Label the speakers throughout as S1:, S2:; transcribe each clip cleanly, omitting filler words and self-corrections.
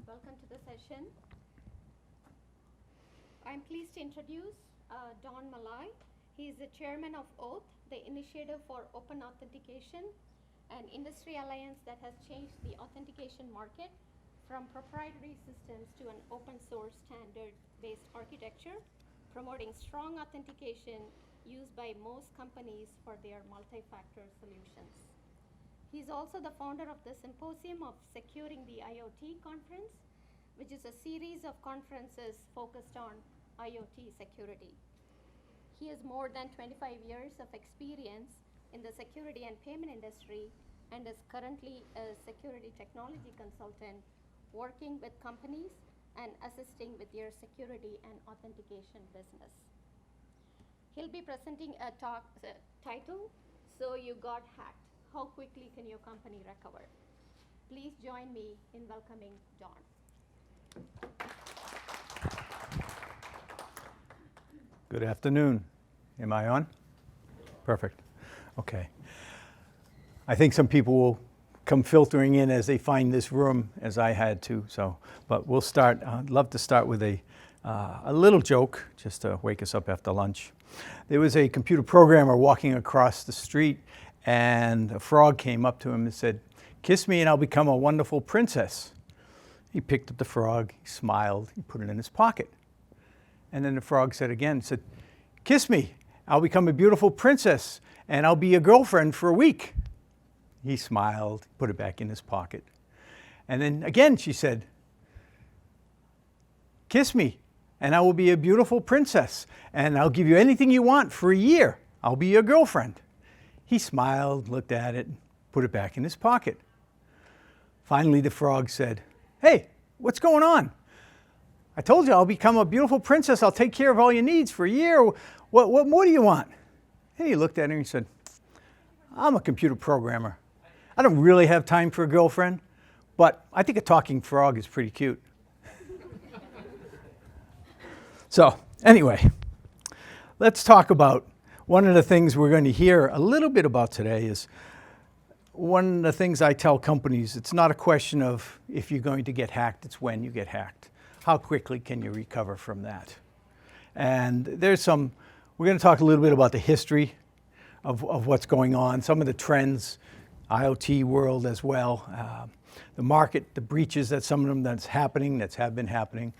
S1: welcome to the session. I'm pleased to introduce Don Malloy. He is the chairman of Oath, the Initiative for Open Authentication, an industry alliance that has changed the authentication market from proprietary systems to an open source standard-based architecture, promoting strong authentication used by most companies for their multi-factor solutions. He's also the founder of the Symposium of Securing the IoT conference, which is a series of conferences focused on IoT security. He has more than 25 years of experience in the security and payment industry and is currently a security technology consultant working with companies and assisting with their security and authentication business. He'll be presenting a talk titled, So You Got Hacked. How quickly can your company recover? Please join me in welcoming Don.
S2: Good afternoon. Am I on? Perfect. Okay. I think some people will come filtering in as they find this room, as I had to. But we'll start. I'd love to start with a little joke, just to wake us up after lunch. There was a computer programmer walking across the street, and a frog came up to him and said, "Kiss me and I'll become a wonderful princess." He picked up the frog, he smiled, he put it in his pocket. And then the frog said again, said, "Kiss me, I'll become a beautiful princess and I'll be your girlfriend for a week." He smiled, put it back in his pocket. And then again she said, "Kiss me and I will be a beautiful princess and I'll give you anything you want for a year. I'll be your girlfriend." He smiled, looked at it, put it back in his pocket. Finally, the frog said, "Hey, what's going on? I told you I'll become a beautiful princess. I'll take care of all your needs for a year. What more do you want?" And he looked at her and he said, "I'm a computer programmer. I don't really have time for a girlfriend, but I think a talking frog is pretty cute." So anyway, let's talk about one of the things we're going to hear a little bit about today is one of the things I tell companies, it's not a question of if you're going to get hacked, it's when you get hacked. How quickly can you recover from that? And we're going to talk a little bit about the history of what's going on, some of the trends, IoT world as well, the market, the breaches that some of them have been happening.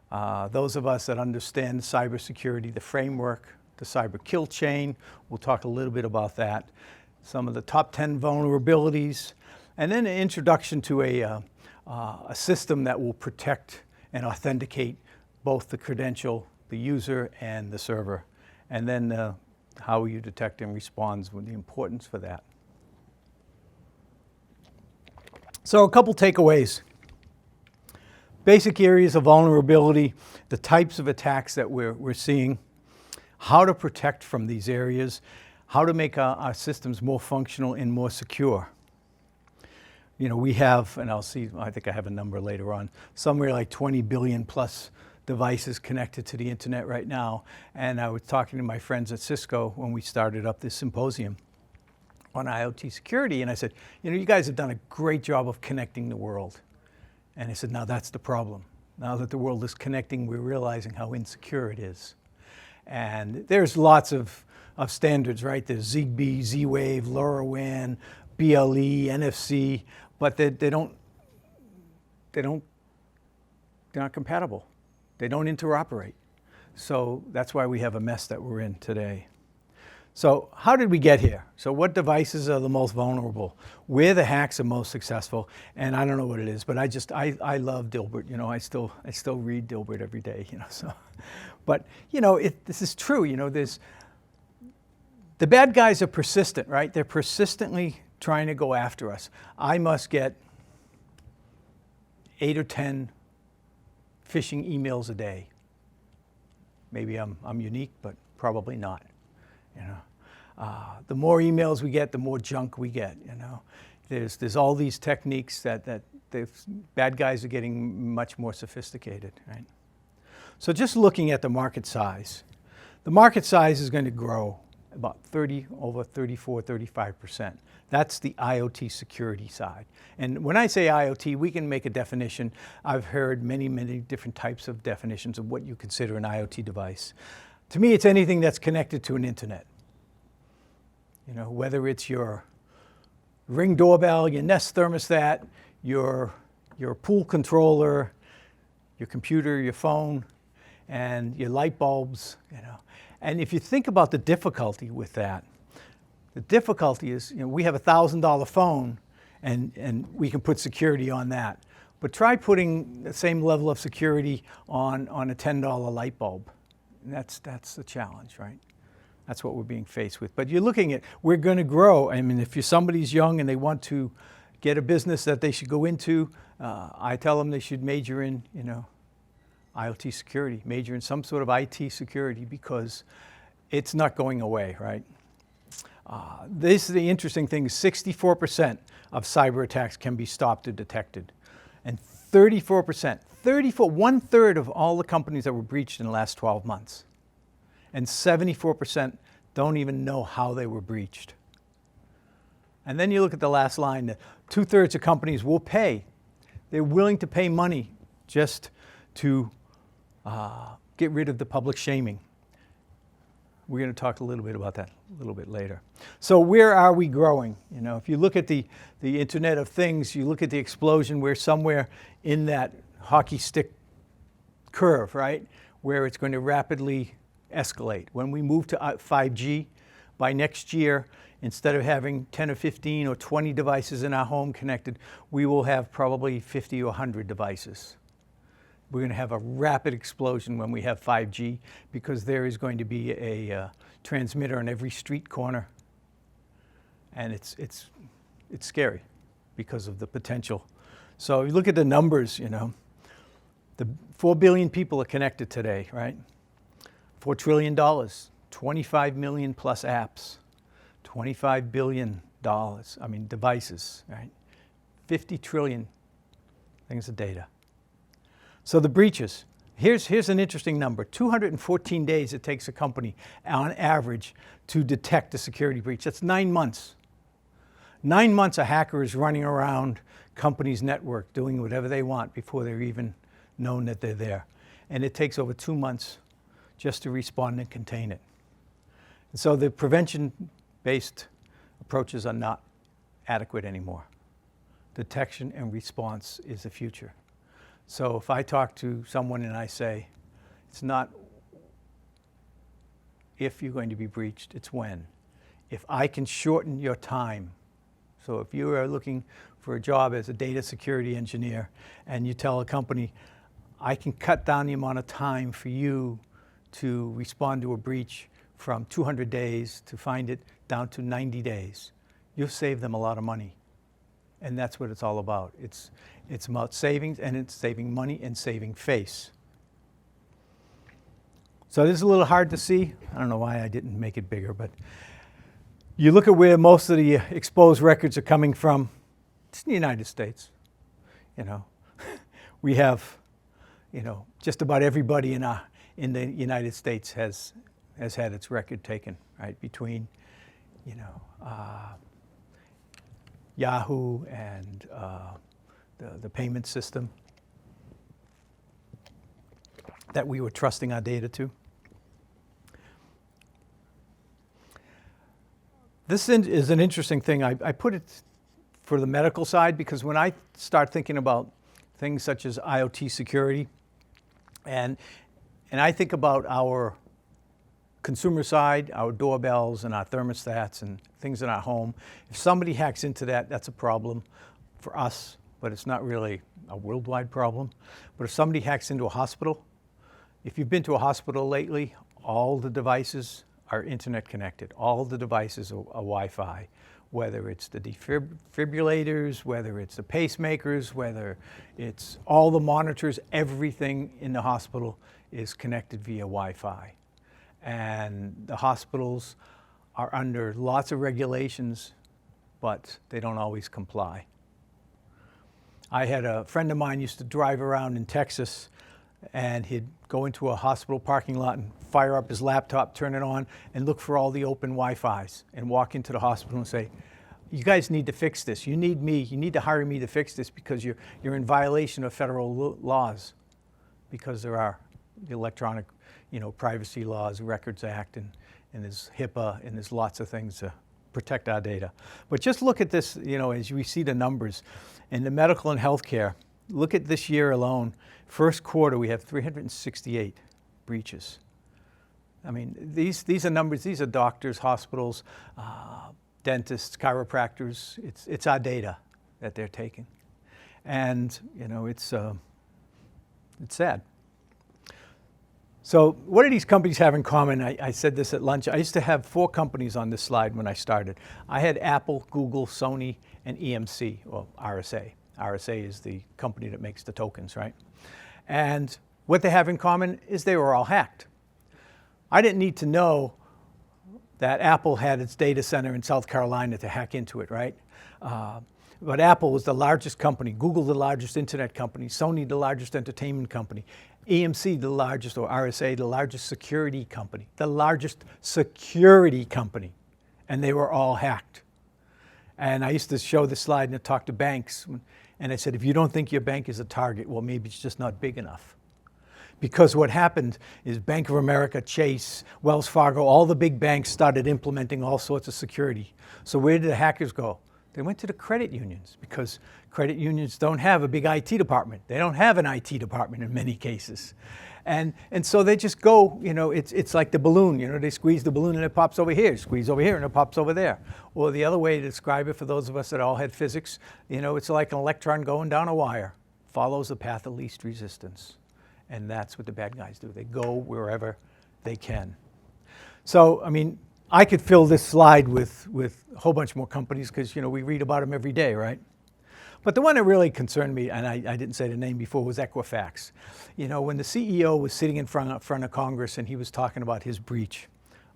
S2: Those of us that understand cybersecurity, the framework, the cyber kill chain, we'll talk a little bit about that. Some of the top 10 vulnerabilities, and then an introduction to a system that will protect and authenticate both the credential, the user, and the server. And then how you detect and respond with the importance for that. So a couple takeaways. Basic areas of vulnerability, the types of attacks that we're seeing, how to protect from these areas, how to make our systems more functional and more secure. You know, we have, and I think I have a number later on, somewhere like 20 billion plus devices connected to the internet right now. And I was talking to my friends at Cisco when we started up this symposium on IoT security. And I said, you know, you guys have done a great job of connecting the world. And I said, now that's the problem. Now that the world is connecting, we're realizing how insecure it is. And there's lots of standards, right? There's ZigBee, Z-Wave, LoRaWAN, BLE, NFC, but they're not compatible. They don't interoperate. So that's why we have a mess that we're in today. So how did we get here? So what devices are the most vulnerable? Where the hacks are most successful? And I don't know what it is, but I love Dilbert. You know, I still read Dilbert every day. You know, so, but you know, this is true. You know, the bad guys are persistent, right? They're persistently trying to go after us. I must get 8 or 10 phishing emails a day. Maybe I'm unique, but probably not. You know, the more emails we get, the more junk we get. You know, there's all these techniques that the bad guys are getting much more sophisticated, right? So just looking at the market size is going to grow about over 34, 35%. That's the IoT security side. And when I say IoT, we can make a definition. I've heard many, many different types of definitions of what you consider an IoT device. To me, it's anything that's connected to an internet. You know, whether it's your Ring doorbell, your Nest thermostat, your pool controller, your computer, your phone, and your light bulbs, you know. And if you think about the difficulty with that, the difficulty is, you know, we have a $1,000 phone and we can put security on that. But try putting the same level of security on a $10 light bulb. And that's the challenge, right? That's what we're being faced with. But you're looking at, we're going to grow. I mean, if you're somebody's young and they want to get a business that they should go into, I tell them they should major in, you know, IoT security, major in some sort of IT security, because it's not going away, right? This is the interesting thing, 64% of cyber attacks can be stopped or detected. And 34%, 1/3 of all the companies that were breached in the last 12 months. And 74% don't even know how they were breached. And then you look at the last line, 2/3 of companies will pay. They're willing to pay money just to get rid of the public shaming. We're going to talk a little bit about that a little bit later. So where are we growing? You know, if you look at the Internet of Things, you look at the explosion, we're somewhere in that hockey stick curve, right? Where it's going to rapidly escalate. When we move to 5G, by next year, instead of having 10 or 15 or 20 devices in our home connected, we will have probably 50 or 100 devices. We're going to have a rapid explosion when we have 5G, because there is going to be a transmitter on every street corner. And it's scary because of the potential. So you look at the numbers, you know, the 4 billion people are connected today, right? $4 trillion, 25 million plus apps, $25 billion, I mean devices, right? 50 trillion things of data. So the breaches, here's an interesting number. 214 days it takes a company on average to detect a security breach. That's 9 months. 9 months a hacker is running around company's network doing whatever they want before they're even known that they're there. And it takes over 2 months just to respond and contain it. And so the prevention-based approaches are not adequate anymore. Detection and response is the future. So if I talk to someone and I say, it's not if you're going to be breached, it's when. If I can shorten your time, so if you are looking for a job as a data security engineer and you tell a company, I can cut down the amount of time for you to respond to a breach from 200 days to find it down to 90 days, you'll save them a lot of money. And that's what it's all about. It's about savings, and it's saving money and saving face. So this is a little hard to see. I don't know why I didn't make it bigger, but you look at where most of the exposed records are coming from. It's in the United States. You know, we have, you know, just about everybody in the United States has had its record taken, right? Between, you know, Yahoo and the payment system that we were trusting our data to. This is an interesting thing. I put it for the medical side because when I start thinking about things such as IoT security, and I think about our consumer side, our doorbells and our thermostats and things in our home. If somebody hacks into that, that's a problem for us, but it's not really a worldwide problem. But if somebody hacks into a hospital, if you've been to a hospital lately, all the devices are internet connected. All the devices are Wi-Fi, whether it's the defibrillators, whether it's the pacemakers, whether it's all the monitors, everything in the hospital is connected via Wi-Fi. And the hospitals are under lots of regulations, but they don't always comply. I had a friend of mine used to drive around in Texas And he'd go into a hospital parking lot and fire up his laptop, turn it on, and look for all the open Wi-Fis and walk into the hospital and say, you guys need to fix this. You need me. You need to hire me to fix this because you're in violation of federal laws, because there are the electronic, privacy laws, Records Act, and there's HIPAA, and there's lots of things to protect our data. But just look at this, as we see the numbers in the medical and healthcare. Look at this year alone. First quarter, we have 368 breaches. I mean, these are numbers. These are doctors, hospitals, dentists, chiropractors. It's our data that they're taking, and it's sad. So what do these companies have in common? I said this at lunch. I used to have 4 companies on this slide when I started. I had Apple, Google, Sony, and EMC, or RSA. RSA is the company that makes the tokens, right? And what they have in common is they were all hacked. I didn't need to know that Apple had its data center in South Carolina to hack into it, right? But Apple was the largest company, Google the largest internet company, Sony the largest entertainment company, EMC the largest, or RSA the largest security company, and they were all hacked. And I used to show this slide and talk to banks, and I said, if you don't think your bank is a target, well, maybe it's just not big enough. Because what happened is Bank of America, Chase, Wells Fargo, all the big banks started implementing all sorts of security. So where did the hackers go? They went to the credit unions, because credit unions don't have a big IT department. They don't have an IT department in many cases. And so they just go, it's like the balloon, they squeeze the balloon and it pops over here, squeeze over here and it pops over there. Or the other way to describe it, for those of us that all had physics, it's like an electron going down a wire, follows the path of least resistance. And that's what the bad guys do. They go wherever they can. So, I could fill this slide with a whole bunch more companies because, we read about them every day, right? But the one that really concerned me, and I didn't say the name before, was Equifax. When the CEO was sitting in front of Congress and he was talking about his breach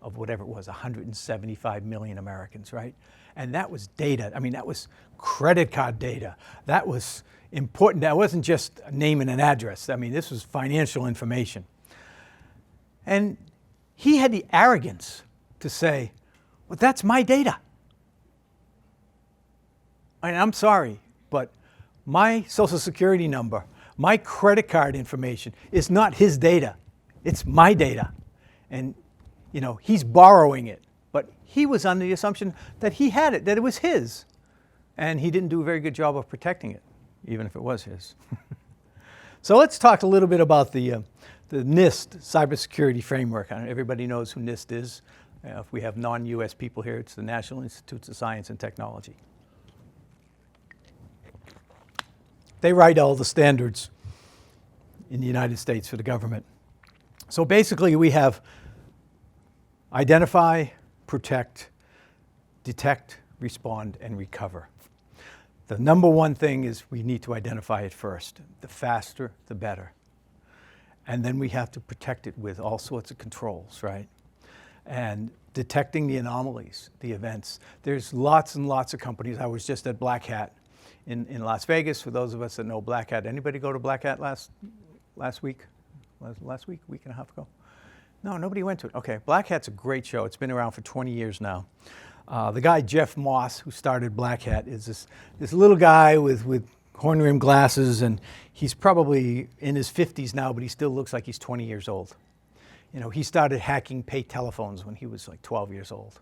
S2: of whatever it was, 175 million Americans, right? And that was data. That was credit card data. That was important. That wasn't just a name and an address. This was financial information. And he had the arrogance to say, well, that's my data. I'm sorry, but my Social Security number, my credit card information is not his data. It's my data. And, he's borrowing it. But he was under the assumption that he had it, that it was his. And he didn't do a very good job of protecting it, even if it was his. So let's talk a little bit about the NIST Cybersecurity Framework. Everybody knows who NIST is. If we have non-US people here, it's the National Institutes of Science and Technology. They write all the standards in the United States for the government. So basically we have identify, protect, detect, respond, and recover. The number one thing is we need to identify it first. The faster, the better. And then we have to protect it with all sorts of controls, right? And detecting the anomalies, the events. There's lots and lots of companies. I was just at Black Hat in Las Vegas. For those of us that know Black Hat, anybody go to Black Hat last week? Last week, week and a half ago? No, nobody went to it. Okay, Black Hat's a great show. It's been around for 20 years now. The guy, Jeff Moss, who started Black Hat, is this little guy with horn-rimmed glasses, and he's probably in his 50s now, but he still looks like he's 20 years old. He started hacking pay telephones when he was like 12 years old.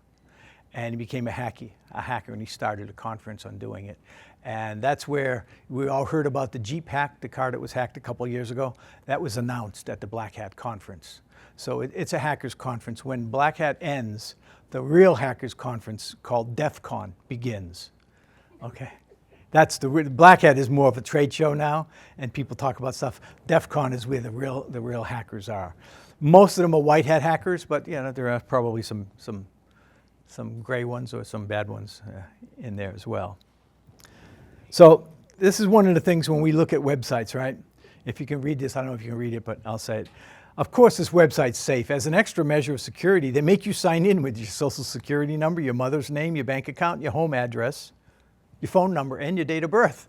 S2: And he became a hacker, and he started a conference on doing it. And that's where we all heard about the Jeep hack, the car that was hacked a couple of years ago. That was announced at the Black Hat conference. So it's a hackers conference. When Black Hat ends, the real hackers conference called DEF CON begins. Okay? That's Black Hat is more of a trade show now, and people talk about stuff. DEF CON is where the real hackers are. Most of them are white hat hackers, but there are probably some gray ones or some bad ones in there as well. So this is one of the things when we look at websites, right? If you can read this, I don't know if you can read it, but I'll say it. Of course, this website's safe. As an extra measure of security, they make you sign in with your Social Security number, your mother's name, your bank account, your home address, your phone number, and your date of birth.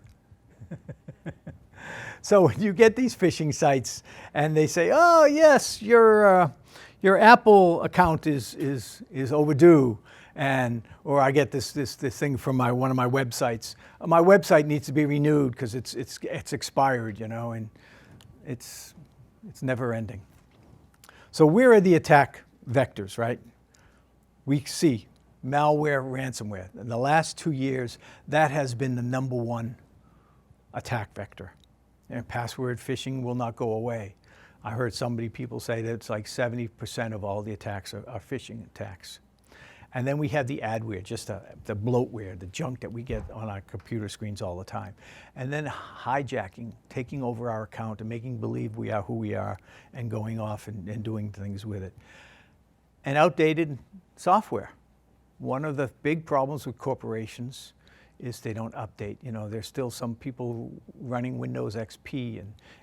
S2: So when you get these phishing sites and they say, oh yes, your Apple account is overdue, or I get this thing from one of my websites. My website needs to be renewed because it's expired, and it's never ending. So where are the attack vectors, right? We see malware, ransomware. In the last 2 years, that has been the #1 attack vector. And password phishing will not go away. I heard people say that it's like 70% of all the attacks are phishing attacks. And then we have the adware, just the bloatware, the junk that we get on our computer screens all the time. And then hijacking, taking over our account and making believe we are who we are and going off and doing things with it. And outdated software. One of the big problems with corporations is they don't update. There's still some people running Windows XP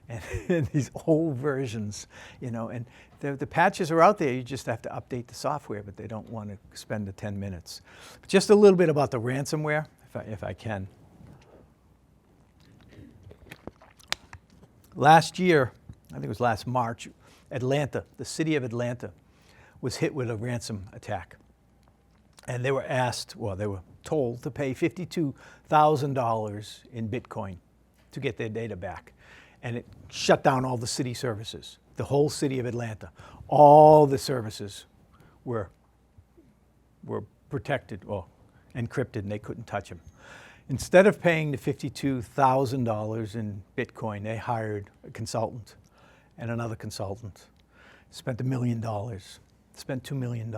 S2: and these old versions, and the patches are out there. You just have to update the software, but they don't want to spend the 10 minutes. Just a little bit about the ransomware, if I can. Last year, I think it was last March, Atlanta, the city of Atlanta, was hit with a ransom attack. And they were they were told to pay $52,000 in Bitcoin to get their data back. And it shut down all the city services, the whole city of Atlanta. All the services were protected or encrypted, and they couldn't touch them. Instead of paying the $52,000 in Bitcoin, they hired a consultant and another consultant, spent $1 million, spent $2 million.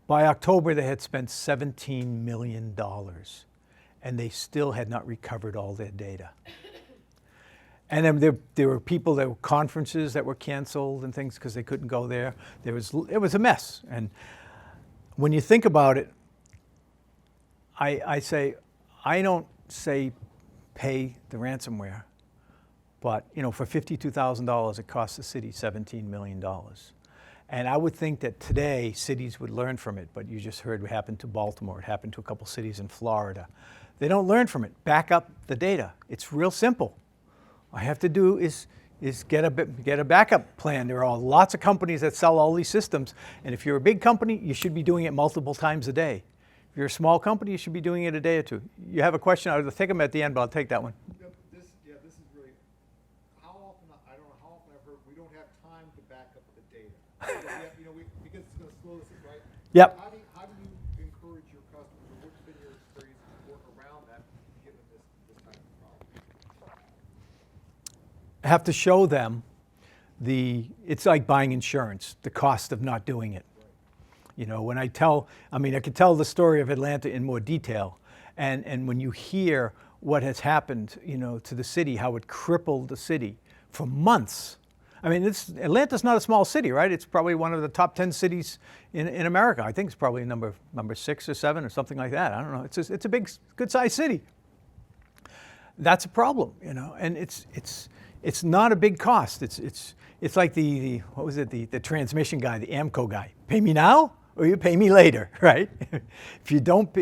S2: By October, they had spent $17 million, and they still had not recovered all their data. And then there were conferences that were canceled and things because they couldn't go there. It was a mess. And when you think about it, I don't say pay the ransomware, but for $52,000, it cost the city $17 million. And I would think that today cities would learn from it, but you just heard what happened to Baltimore. It happened to a couple cities in Florida. They don't learn from it. Back up the data. It's real simple. All I have to do is get a backup plan. There are lots of companies that sell all these systems, and if you're a big company, you should be doing it multiple times a day. If you're a small company, you should be doing it a day or two. You have a question? I'll take them at the end, but I'll take that one.
S3: This is really, how often, I don't know how often I've heard, we don't have time to back up the data. Because it's going to slow us, right?
S2: Yep.
S3: How do you encourage your customers, or what's been your experience to work around that, given this type of problem?
S2: I have to show them it's like buying insurance, the cost of not doing it. When I could tell the story of Atlanta in more detail, and when you hear what has happened, to the city, how it crippled the city for months. Atlanta's not a small city, right? It's probably one of the top 10 cities in America. I think it's probably number 6 or 7 or something like that. I don't know. It's a big, good-sized city. That's a problem, and it's not a big cost. It's like the transmission guy, the AMCO guy. Pay me now or you pay me later, right? If you don't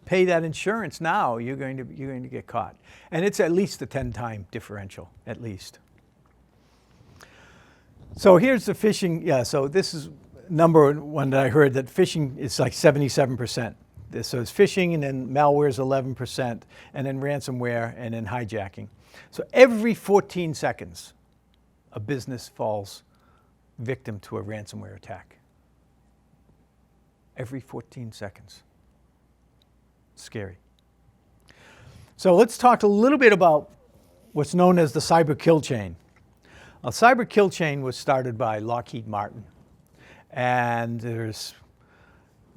S2: pay that insurance now, you're going to get caught, and it's at least a 10-time differential, at least. So here's the phishing. Yeah, so this is number one that I heard, that phishing is like 77%. So it's phishing, and then malware is 11%, and then ransomware, and then hijacking. So every 14 seconds, a business falls victim to a ransomware attack. Every 14 seconds. Scary. So let's talk a little bit about what's known as the cyber kill chain. A cyber kill chain was started by Lockheed Martin, and there's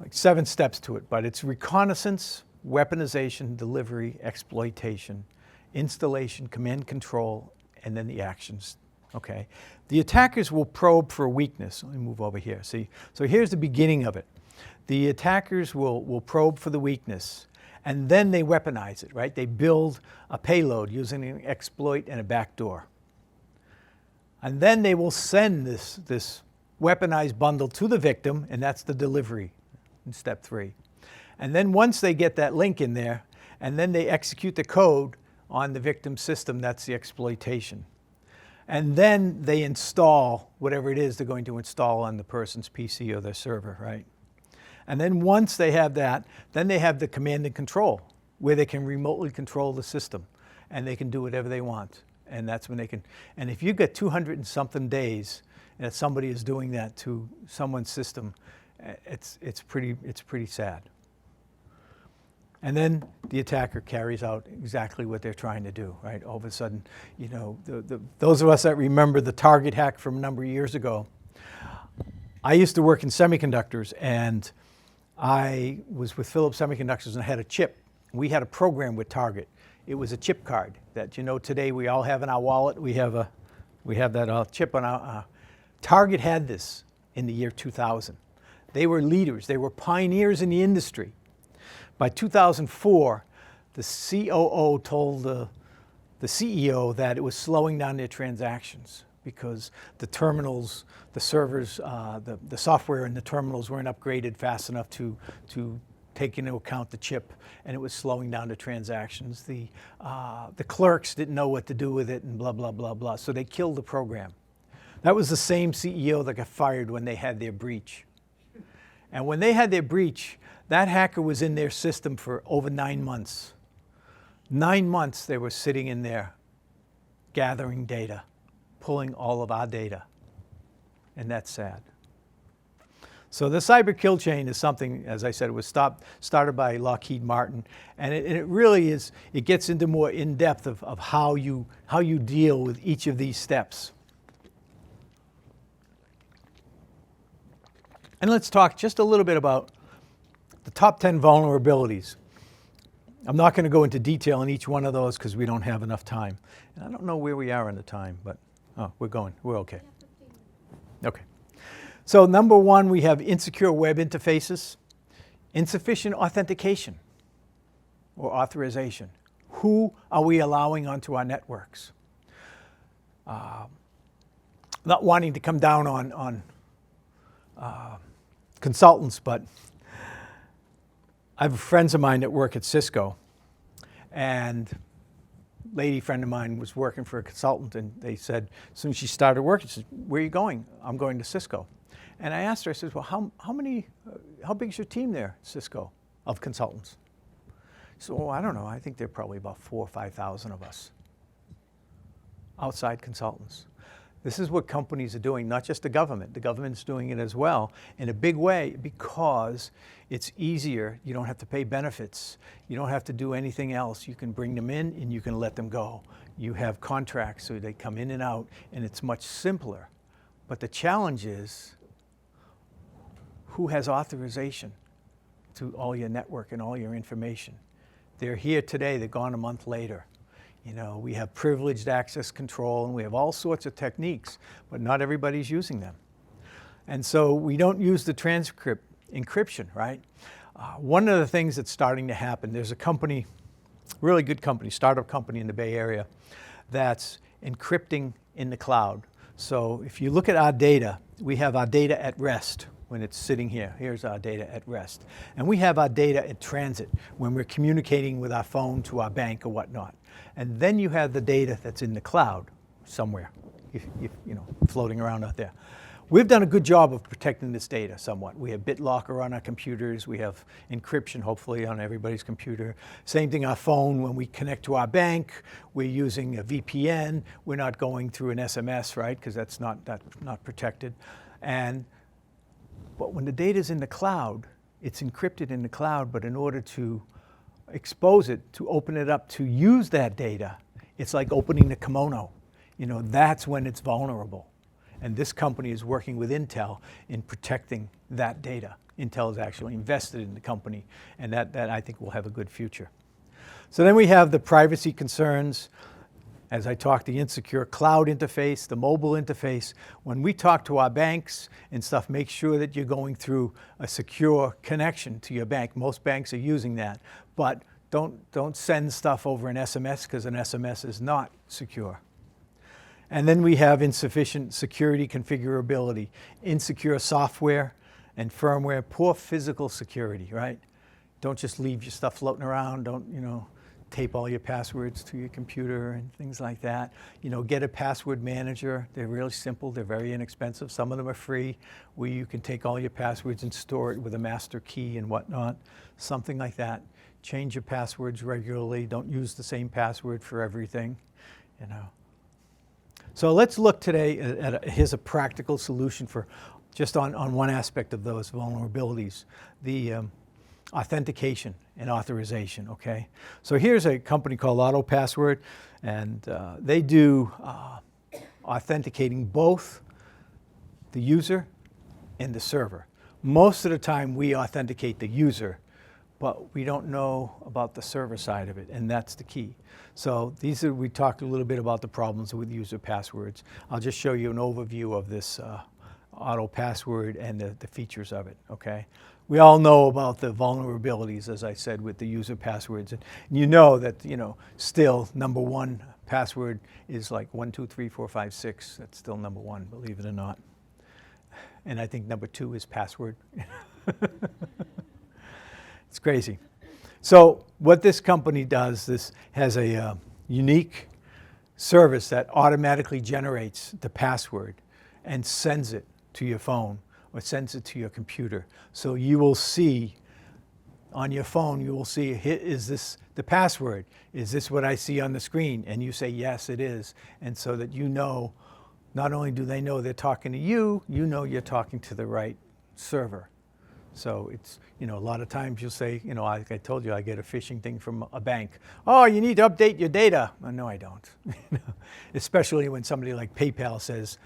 S2: like 7 steps to it, but it's reconnaissance, weaponization, delivery, exploitation, installation, command control, and then the actions. Okay. The attackers will probe for a weakness. Let me move over here. See, so here's the beginning of it. The attackers will probe for the weakness, and then they weaponize it, right? They build a payload using an exploit and a backdoor. And then they will send this weaponized bundle to the victim, and that's the delivery in step 3. And then once they get that link in there, and then they execute the code on the victim system. That's the exploitation. And then they install whatever it is they're going to install on the person's PC or their server, right? And then once they have that, then they have the command and control, where they can remotely control the system, and they can do whatever they want. And that's when they can, and if you get 200 and something days, and somebody is doing that to someone's system, it's pretty sad. And then the attacker carries out exactly what they're trying to do, right? All of a sudden, you know, those of us that remember the Target hack from a number of years ago, I used to work in semiconductors, and I was with Philips Semiconductors and I had a chip. We had a program with Target. It was a chip card that, you know, today we all have in our wallet. We have that chip on our, Target had this in the year 2000. They were leaders. They were pioneers in the industry. By 2004, the COO told the CEO that it was slowing down their transactions because the terminals, the servers, the software in the terminals weren't upgraded fast enough to take into account the chip, and it was slowing down the transactions. The clerks didn't know what to do with it, and blah, blah, blah, blah. So they killed the program. That was the same CEO that got fired when they had their breach. And when they had their breach, that hacker was in their system for over 9 months. 9 months they were sitting in there, gathering data, pulling all of our data. And that's sad. So the cyber kill chain is something, as I said, it was started by Lockheed Martin. And it really is, it gets into more in-depth of how you deal with each of these steps. And let's talk just a little bit about the top 10 vulnerabilities. I'm not going to go into detail on each one of those because we don't have enough time. And I don't know where we are on the time, but we're going. We're okay. Okay. So number one, we have insecure web interfaces, insufficient authentication or authorization. Who are we allowing onto our networks? Not wanting to come down on consultants, but I have friends of mine that work at Cisco, and a lady friend of mine was working for a consultant, and they said, as soon as she started working, she said, "Where are you going?" "I'm going to Cisco." And I asked her, I said, "Well, how big is your team there at Cisco of consultants?" She said, "Oh, I don't know. I think there are probably about 4,000 or 5,000 of us, outside consultants." This is what companies are doing, not just the government. The government's doing it as well in a big way because it's easier. You don't have to pay benefits. You don't have to do anything else. You can bring them in and you can let them go. You have contracts so they come in and out, and it's much simpler. But the challenge is, who has authorization to all your network and all your information? They're here today, they're gone a month later. You know, we have privileged access control and we have all sorts of techniques, but not everybody's using them. And so we don't use the transport encryption, right? One of the things that's starting to happen, there's a company, really good company, startup company in the Bay Area, that's encrypting in the cloud. So if you look at our data, we have our data at rest when it's sitting here. Here's our data at rest. And we have our data in transit when we're communicating with our phone to our bank or whatnot. And then you have the data that's in the cloud somewhere, if you know, floating around out there. We've done a good job of protecting this data somewhat. We have BitLocker on our computers. We have encryption, hopefully, on everybody's computer. Same thing, our phone, when we connect to our bank, we're using a VPN. We're not going through an SMS, right, because that's not protected. But when the data's in the cloud, it's encrypted in the cloud, but in order to expose it, to open it up, to use that data, it's like opening the kimono. You know, that's when it's vulnerable. And this company is working with Intel in protecting that data. Intel is actually invested in the company, and that I think will have a good future. So then we have the privacy concerns. As I talked, the insecure cloud interface, the mobile interface. When we talk to our banks and stuff, make sure that you're going through a secure connection to your bank. Most banks are using that, but don't send stuff over an SMS because an SMS is not secure. And then we have insufficient security configurability, insecure software and firmware, poor physical security, right? Don't just leave your stuff floating around. Don't, you know, tape all your passwords to your computer and things like that. You know, get a password manager. They're really simple. They're very inexpensive. Some of them are free, where you can take all your passwords and store it with a master key and whatnot, something like that. Change your passwords regularly. Don't use the same password for everything, you know. So let's look today at here's a practical solution for just on one aspect of those vulnerabilities, the authentication and authorization, okay? So here's a company called AutoPassword, and they do authenticating both the user and the server. Most of the time we authenticate the user, but we don't know about the server side of it, and that's the key. So we talked a little bit about the problems with user passwords. I'll just show you an overview of this AutoPassword and the features of it, okay? We all know about the vulnerabilities, as I said, with the user passwords. And you know that, you know, still number one password is like 1, 2, 3, 4, 5, 6. That's still number one, believe it or not. And I think number 2 is password. It's crazy. So what this company does, this has a unique service that automatically generates the password and sends it to your phone or sends it to your computer. So you will see on your phone, you will see, is this the password? Is this what I see on the screen? And you say, yes, it is. And so that you know, not only do they know they're talking to you, you know you're talking to the right server. So it's, you know, a lot of times you'll say, you know, like I told you, I get a phishing thing from a bank. Oh, you need to update your data. Well, no, I don't. Especially when somebody like PayPal says,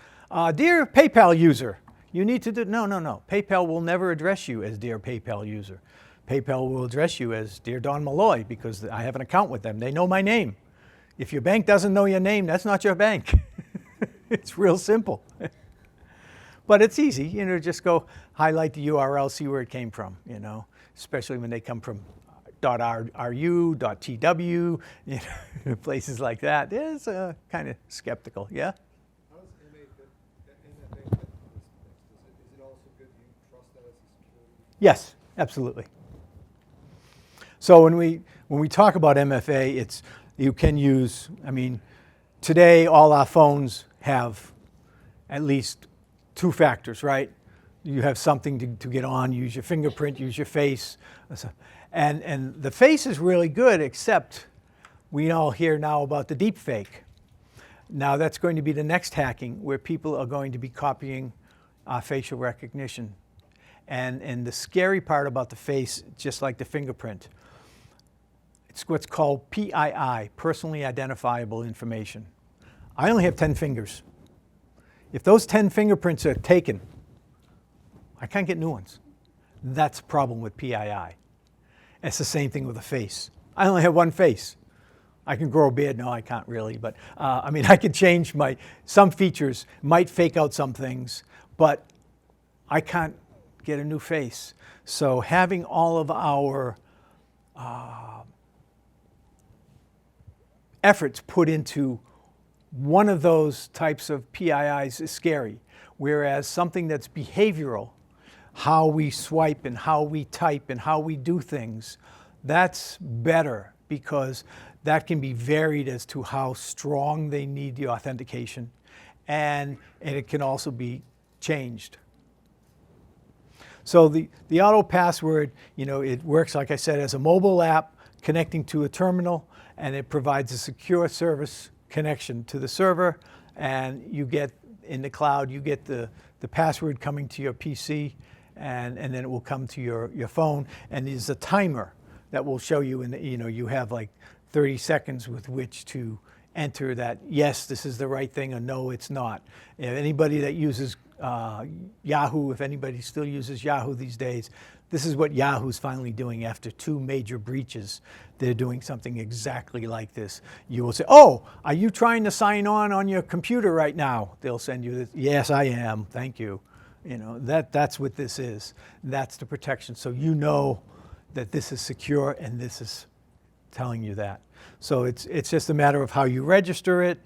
S2: dear PayPal user, you need to do, no. PayPal will never address you as dear PayPal user. PayPal will address you as dear Don Malloy because I have an account with them. They know my name. If your bank doesn't know your name, that's not your bank. It's real simple. But it's easy, you know, just go highlight the URL, see where it came from, you know, especially when they come from .ru, .tw, you know, places like that. It's kind of skeptical, yeah?
S3: How does MFA fit in this next? Is it also good? Do you trust that as a security?
S2: Yes, absolutely. So when we talk about MFA, it's, you can use, I mean, today all our phones have at least 2 factors, right? You have something to get on, use your fingerprint, use your face. And the face is really good, except we all hear now about the deep fake. Now that's going to be the next hacking, where people are going to be copying facial recognition. And the scary part about the face, just like the fingerprint, it's what's called PII, personally identifiable information. I only have 10 fingers. If those 10 fingerprints are taken, I can't get new ones. That's a problem with PII. It's the same thing with a face. I only have one face. I can grow a beard. No, I can't really, but I mean, I can change some features, might fake out some things, but I can't get a new face. So having all of our efforts put into one of those types of PIIs is scary, whereas something that's behavioral, how we swipe and how we type and how we do things, that's better because that can be varied as to how strong they need the authentication, and it can also be changed. So the AutoPassword, you know, it works, like I said, as a mobile app connecting to a terminal, and it provides a secure service connection to the server, and you get in the cloud, you get the password coming to your PC, and then it will come to your phone, and there's a timer that will show you, you know, you have like 30 seconds with which to enter that, yes, this is the right thing, or no, it's not. If anybody that uses Yahoo, if anybody still uses Yahoo these days, this is what Yahoo's finally doing after 2 major breaches. They're doing something exactly like this. You will say, oh, are you trying to sign on your computer right now? They'll send you this, yes, I am, thank you. You know, that's what this is. That's the protection. So you know that this is secure, and this is telling you that. So it's just a matter of how you register it,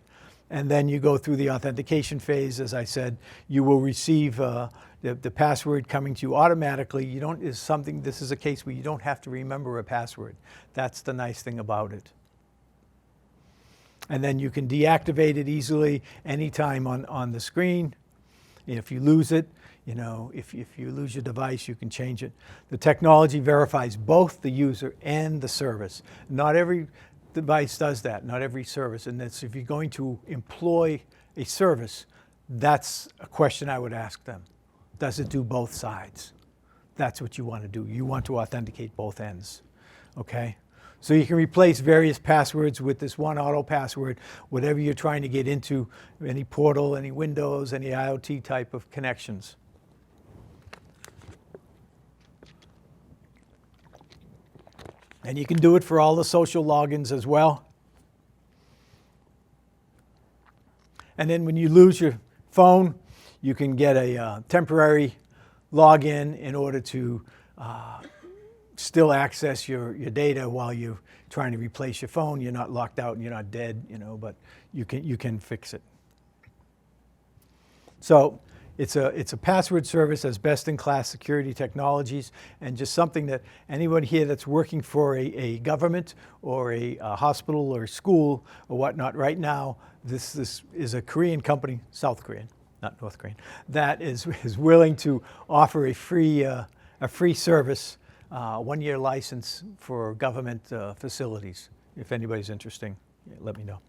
S2: and then you go through the authentication phase. As I said, you will receive the password coming to you automatically. This is a case where you don't have to remember a password. That's the nice thing about it. And then you can deactivate it easily anytime on the screen. If you lose it, you know, if you lose your device, you can change it. The technology verifies both the user and the service. Not every device does that, not every service. And that's if you're going to employ a service, that's a question I would ask them. Does it do both sides? That's what you want to do. You want to authenticate both ends, okay? So you can replace various passwords with this one auto password, whatever you're trying to get into, any portal, any Windows, any IoT type of connections. And you can do it for all the social logins as well. And then when you lose your phone, you can get a temporary login in order to still access your data while you're trying to replace your phone. You're not locked out and you're not dead, you know, but you can fix it. So it's a password service as best-in-class security technologies, and just something that anyone here that's working for a government or a hospital or school or whatnot right now, this is a Korean company, South Korean, not North Korean, that is willing to offer a free service, 1-year license for government facilities. If anybody's interested, let me know.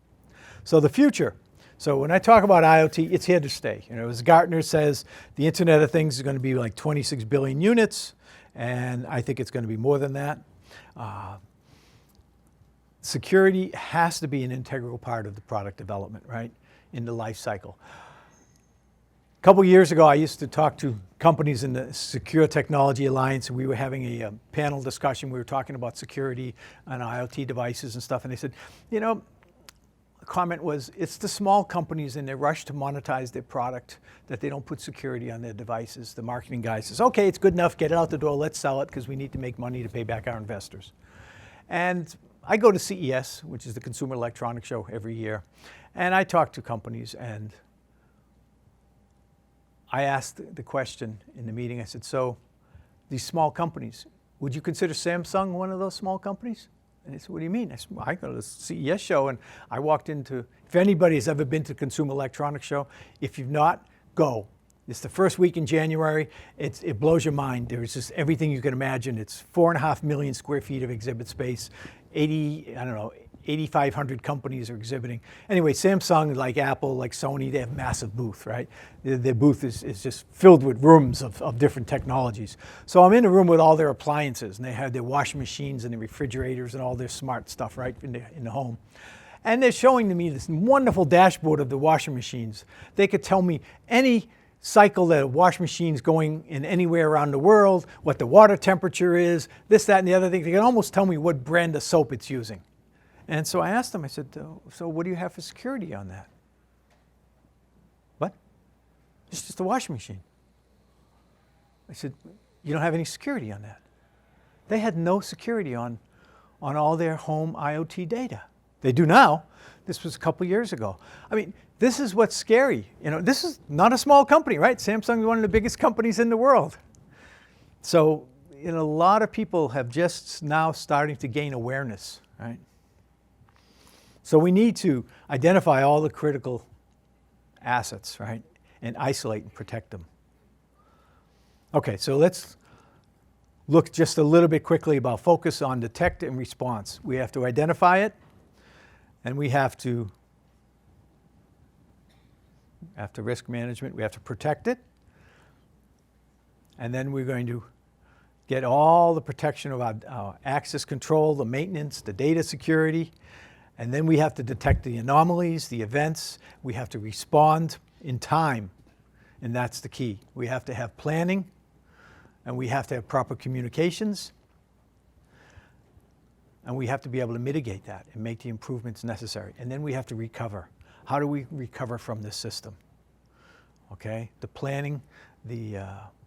S2: So the future. So when I talk about IoT, it's here to stay. You know, as Gartner says, the Internet of Things is going to be like 26 billion units, and I think it's going to be more than that. Security has to be an integral part of the product development, right, in the life cycle. A couple years ago, I used to talk to companies in the Secure Technology Alliance, and we were having a panel discussion. We were talking about security on IoT devices and stuff, and they said, you know, the comment was, it's the small companies in their rush to monetize their product that they don't put security on their devices. The marketing guy says, okay, it's good enough, get it out the door, let's sell it because we need to make money to pay back our investors. And I go to CES, which is the Consumer Electronics Show, every year, and I talk to companies, and I asked the question in the meeting, I said, so these small companies, would you consider Samsung one of those small companies? And they said, what do you mean? I said, well, I go to the CES show, and I walked into, if anybody's ever been to the Consumer Electronics Show, if you've not, go. It's the first week in January. It blows your mind. There's just everything you can imagine. It's 4.5 million square feet of exhibit space. 8,500 companies are exhibiting. Anyway, Samsung, like Apple, like Sony, they have massive booth, right? Their booth is just filled with rooms of different technologies. So I'm in a room with all their appliances, and they have their washing machines and their refrigerators and all their smart stuff, right, in the home. And they're showing to me this wonderful dashboard of the washing machines. They could tell me any cycle that a washing machine's going in anywhere around the world, what the water temperature is, this, that, and the other thing. They can almost tell me what brand of soap it's using. And so I asked them, I said, so what do you have for security on that? What? It's just a washing machine. I said, you don't have any security on that. They had no security on all their home IoT data. They do now. This was a couple years ago. I mean, this is what's scary. You know, this is not a small company, right? Samsung is one of the biggest companies in the world. So, you know, a lot of people have just now starting to gain awareness, right? So we need to identify all the critical assets, right? And isolate and protect them. Okay, so let's look just a little bit quickly about focus on detect and response. We have to identify it, and we have to, after risk management, we have to protect it. And then we're going to get all the protection of our access control, the maintenance, the data security. And then we have to detect the anomalies, the events. We have to respond in time, and that's the key. We have to have planning, and we have to have proper communications, and we have to be able to mitigate that and make the improvements necessary. And then we have to recover. How do we recover from this system? Okay, the planning, the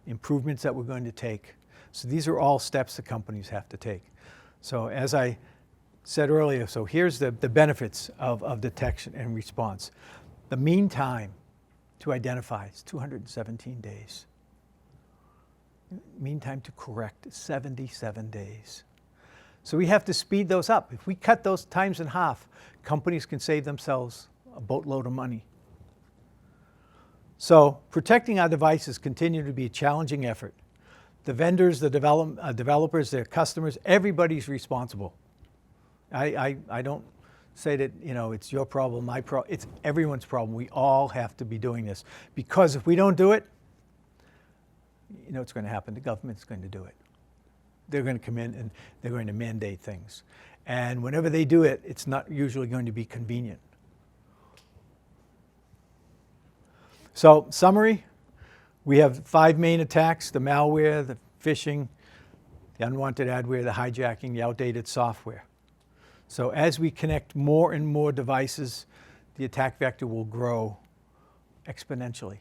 S2: improvements that we're going to take. So these are all steps that companies have to take. So as I said earlier, so here's the benefits of detection and response. The mean time to identify is 217 days. Mean time to correct is 77 days. So we have to speed those up. If we cut those times in half, companies can save themselves a boatload of money. So protecting our devices continue to be a challenging effort. The vendors, the developers, their customers, everybody's responsible. I don't say that, you know, it's your problem, my problem. It's everyone's problem. We all have to be doing this. Because if we don't do it, you know what's going to happen? The government's going to do it. They're going to come in and they're going to mandate things. And whenever they do it, it's not usually going to be convenient. So, summary, we have 5 main attacks: the malware, the phishing, the unwanted adware, the hijacking, the outdated software. So as we connect more and more devices, the attack vector will grow exponentially.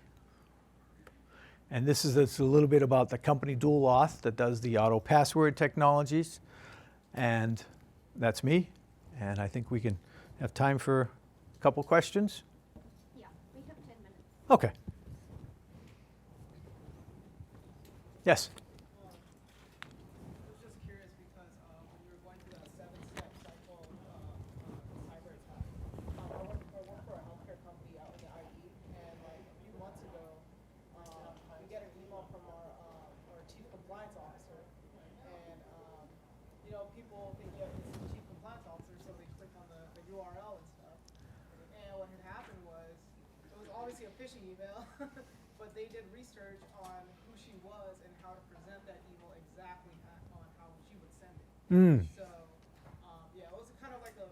S2: And this is a little bit about the company Dual Auth that does the auto password technologies. And that's me. And I think we can have time for a couple questions.
S1: Yeah, we have 10 minutes.
S2: Okay. Yes?
S4: I was just curious because when you were going through that 7-step cycle cyber attack, I work for a healthcare company out in the IE, and like a few months ago, we get an email from our chief compliance officer, and you know, people think, yeah, this is the chief compliance officer, so they click on the URL and stuff. And what had happened was, it was obviously a phishing email, but they did research on who she was and how to present that email exactly on how she would send it. So, yeah, it was kind of like a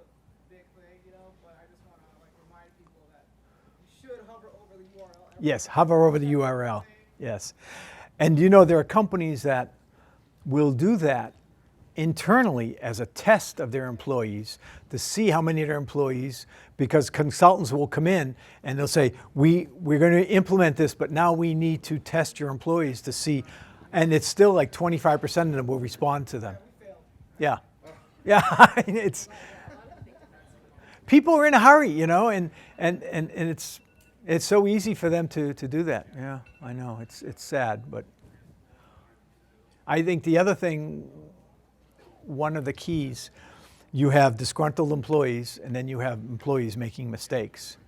S4: big thing, you know, but I just want to like remind people that you should hover over the URL.
S2: Yes, hover over the URL. Yes. And you know, there are companies that will do that internally as a test of their employees to see how many of their employees, because consultants will come in and they'll say, we're going to implement this, but now we need to test your employees to see. And it's still like 25% of them will respond to them. Yeah. Yeah. It's, people are in a hurry, you know, and it's so easy for them to do that. Yeah, I know. It's sad, but I think the other thing, one of the keys, you have disgruntled employees and then you have employees making mistakes.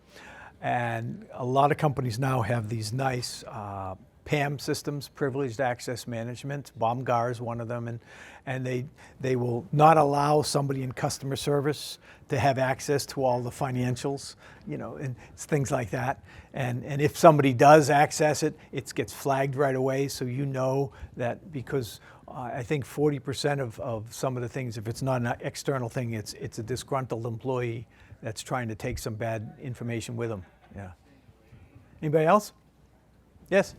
S2: And a lot of companies now have these nice Pam Systems, privileged access management. Bomgar is one of them, and they will not allow somebody in customer service to have access to all the financials, you know, and it's things like that. And if somebody does access it, it gets flagged right away, so you know that, because I think 40% of some of the things, if it's not an external thing, it's a disgruntled employee that's trying to take some bad information with them. Yeah. Anybody else? Yes?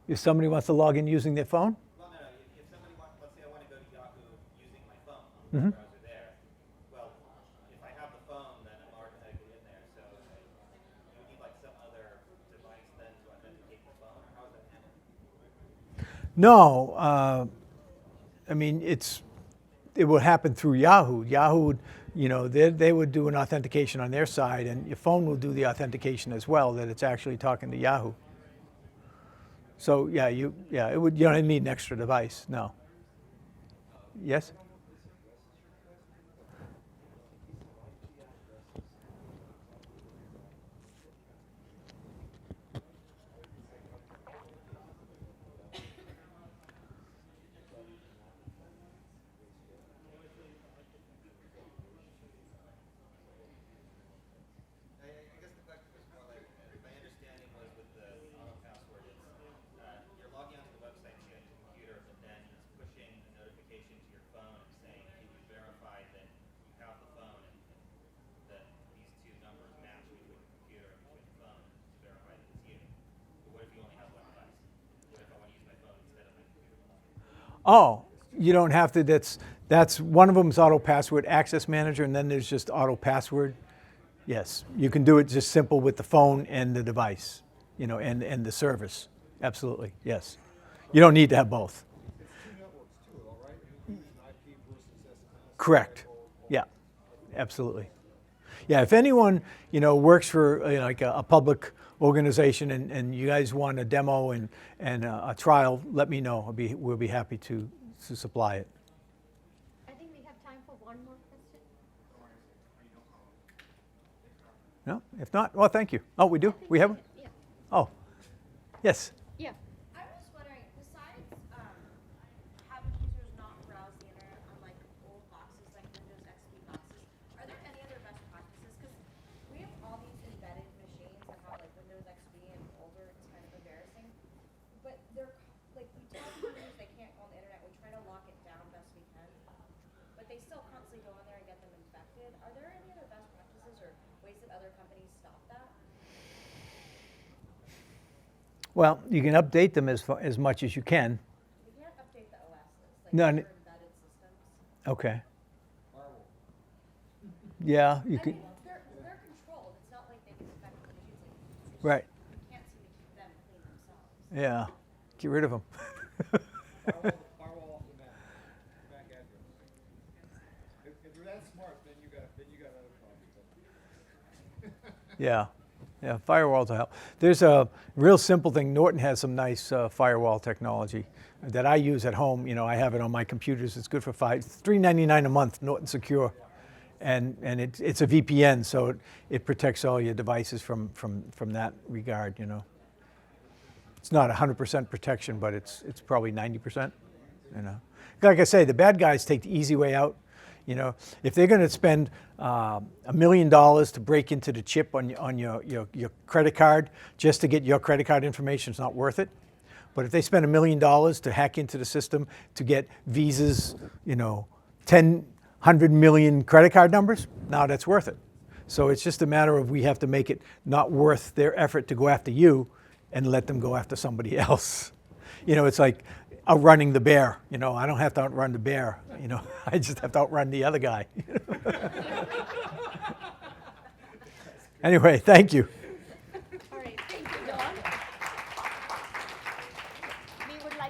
S2: If somebody wants to log in using their phone?
S5: Well, no. If somebody wants, let's say I want to go to Yahoo using my phone, on the browser there. Well, if I have the phone, then I'm automatically in there. So you need like some other device then to authenticate the phone, or how is that handled?
S2: No. I mean, it would happen through Yahoo. Yahoo would, you know, they would do an authentication on their side, and your phone will do the authentication as well, that it's actually talking to Yahoo. So yeah, you don't need an extra device. No. Yes?
S5: I guess the question was more like, my understanding was with the auto password, you're logging onto the website to your computer, but then it's pushing a notification to your phone and saying, can you verify that you have the phone and that these two numbers match between the computer and between the phone to verify that it's you. But what if you only have one device? What if I want to use my phone instead of my computer?
S2: Oh, you don't have to. That's one of them is auto password access manager, and then there's just auto password. Yes, you can do it just simple with the phone and the device, you know, and the service. absolutely, yes. You don't need to have both.
S3: It's two networks too, all right? You're using IP versus SMS.
S2: Correct. Yeah, absolutely. Yeah, if anyone, works for like a public organization and you guys want a demo and a trial, let me know. We'll be happy to supply it.
S1: I think we have time for one more question.
S2: No? If not, well, thank you. Oh, we do? We have one?
S1: Yeah.
S2: Oh, yes.
S1: Yeah.
S6: I was just wondering, besides having users not browse the internet on like old boxes like Windows XP boxes, are there any other best practices? Because we have all these embedded machines that have like Windows XP and older. It's kind of embarrassing, but they're like we tell users they can't go on the internet. We try to lock it down best we can, but they still constantly go on there and get them infected. Are there any other best practices or ways that other companies stop that?
S2: Well, you can update them as much as you can.
S6: We can't update the OSs, like
S2: No,
S6: other embedded systems.
S2: Okay.
S3: Firewall.
S2: Yeah, you
S6: I
S2: could.
S6: mean, they're controlled. It's not like they can infect them easily. It's just
S2: Right.
S6: We can't seem to keep them clean themselves.
S2: Yeah. Get rid of them.
S3: Firewall off the MAC address. If you're that smart, then you got other problems.
S2: Yeah. Yeah, firewalls will help. There's a real simple thing. Norton has some nice firewall technology that I use at home. I have it on my computers. It's good for $3.99 a month, Norton Secure. And it's a VPN, so it protects all your devices from that regard, It's not 100% protection, but it's probably 90%, Like I say, the bad guys take the easy way out. If they're going to spend $1 million to break into the chip on your credit card just to get your credit card information, it's not worth it. But if they spend $1 million to hack into the system to get Visa's, 100 million credit card numbers, now that's worth it. So it's just a matter of we have to make it not worth their effort to go after you and let them go after somebody else. It's like outrunning the bear. I don't have to outrun the bear. I just have to outrun the other guy. Anyway, thank you.